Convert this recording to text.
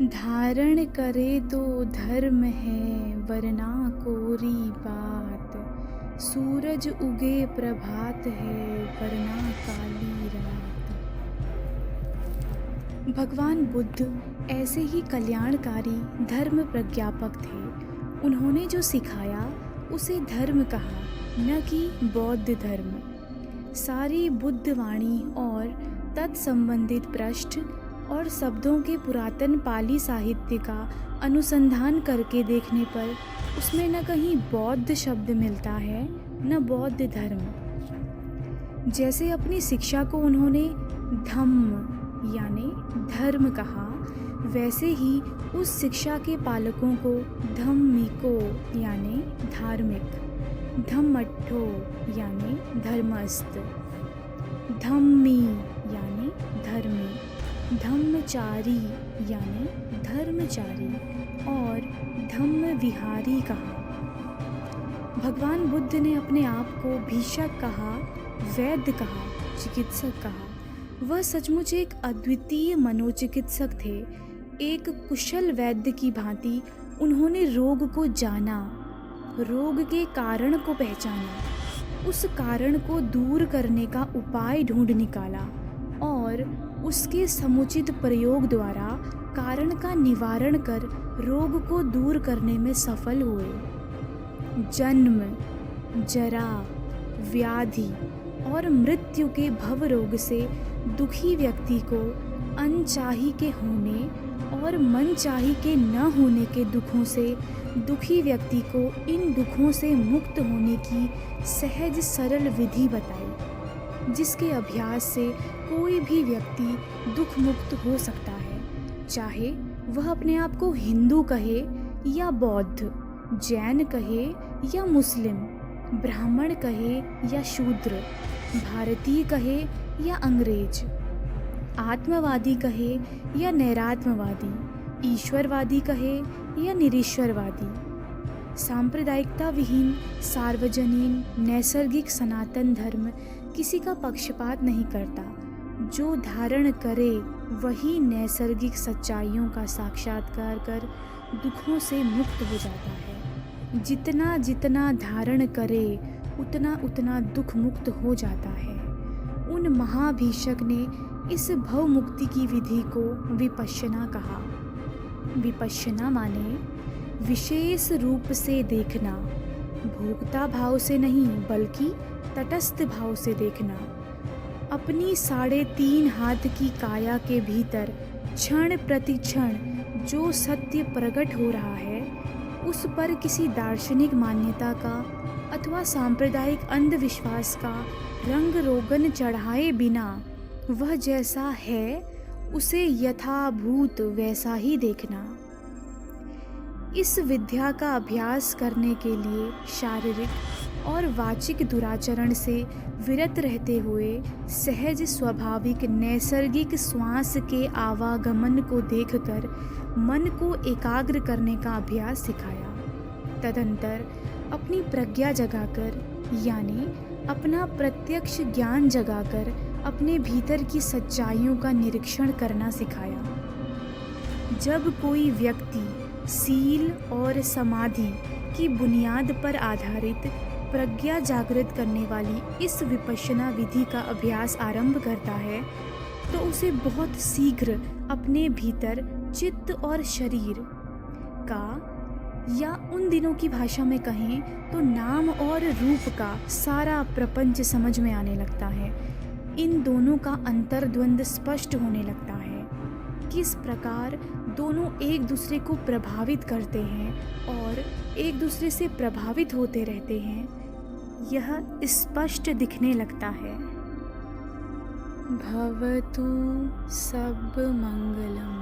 धारण करे तो धर्म है वरना कोरी बात। सूरज उगे प्रभात है वरना काली रात। भगवान बुद्ध ऐसे ही कल्याणकारी धर्म प्रज्ञापक थे। उन्होंने जो सिखाया उसे धर्म कहा, न कि बौद्ध धर्म। सारी बुद्ध वाणी और तत्संबंधित पृष्ठ और शब्दों के पुरातन पाली साहित्य का अनुसंधान करके देखने पर उसमें न कहीं बौद्ध शब्द मिलता है न बौद्ध धर्म। जैसे अपनी शिक्षा को उन्होंने धम्म यानी धर्म कहा, वैसे ही उस शिक्षा के पालकों को धम्मिको यानी धार्मिक, धम्मट्ठो यानी धर्मस्थ, धम्मी यानी धर्मी, धम्मचारी यानी धर्मचारी और धम्म विहारी कहा। भगवान बुद्ध ने अपने आप को भीषक कहा, वैद्य कहा, चिकित्सक कहा। वह सचमुच एक अद्वितीय मनोचिकित्सक थे। एक कुशल वैद्य की भांति उन्होंने रोग को जाना, रोग के कारण को पहचाना, उस कारण को दूर करने का उपाय ढूंढ निकाला और उसके समुचित प्रयोग द्वारा कारण का निवारण कर रोग को दूर करने में सफल हुए। जन्म, जरा, व्याधि और मृत्यु के भव रोग से दुखी व्यक्ति को अनचाही के होने और मनचाही के न होने के दुखों से दुखी व्यक्ति को इन दुखों से मुक्त होने की सहज सरल विधि बताई, जिसके अभ्यास से कोई भी व्यक्ति दुख मुक्त हो सकता है, चाहे वह अपने आप को हिंदू कहे या बौद्ध, जैन कहे या मुस्लिम, ब्राह्मण कहे या शूद्र, भारतीय कहे या अंग्रेज, आत्मवादी कहे या नैरात्मवादी, ईश्वरवादी कहे या निरीश्वरवादी। सांप्रदायिकता विहीन सार्वजनीन नैसर्गिक सनातन धर्म किसी का पक्षपात नहीं करता। जो धारण करे वही नैसर्गिक सच्चाइयों का साक्षात्कार कर दुखों से मुक्त हो जाता है। जितना जितना धारण करे उतना उतना दुख मुक्त हो जाता है। उन महाभीषक ने इस भव मुक्ति की विधि को विपश्यना कहा। विपश्यना माने विशेष रूप से देखना, भोक्ता भाव से नहीं बल्कि तटस्थ भाव से देखना। अपनी 3.5 हाथ की काया के भीतर क्षण प्रति क्षण जो सत्य प्रकट हो रहा है, उस पर किसी दार्शनिक मान्यता का अथवा सांप्रदायिक अंधविश्वास का रंग रोगन चढ़ाए बिना वह जैसा है उसे यथाभूत वैसा ही देखना। इस विद्या का अभ्यास करने के लिए शारीरिक और वाचिक दुराचरण से विरत रहते हुए सहज स्वाभाविक नैसर्गिक श्वास के आवागमन को देखकर मन को एकाग्र करने का अभ्यास सिखाया। तदंतर अपनी प्रज्ञा जगाकर यानी अपना प्रत्यक्ष ज्ञान जगाकर अपने भीतर की सच्चाइयों का निरीक्षण करना सिखाया। जब कोई व्यक्ति सील और समाधि की बुनियाद पर आधारित प्रज्ञा जागृत करने वाली इस विपश्यना विधि का अभ्यास आरंभ करता है, तो उसे बहुत शीघ्र अपने भीतर चित्त और शरीर का, या उन दिनों की भाषा में कहें तो नाम और रूप का सारा प्रपंच समझ में आने लगता है। इन दोनों का अंतर्द्वंद स्पष्ट होने लगता है। किस प्रकार दोनों एक दूसरे को प्रभावित करते हैं और एक दूसरे से प्रभावित होते रहते हैं, यह स्पष्ट दिखने लगता है। भवतु सब मंगलम।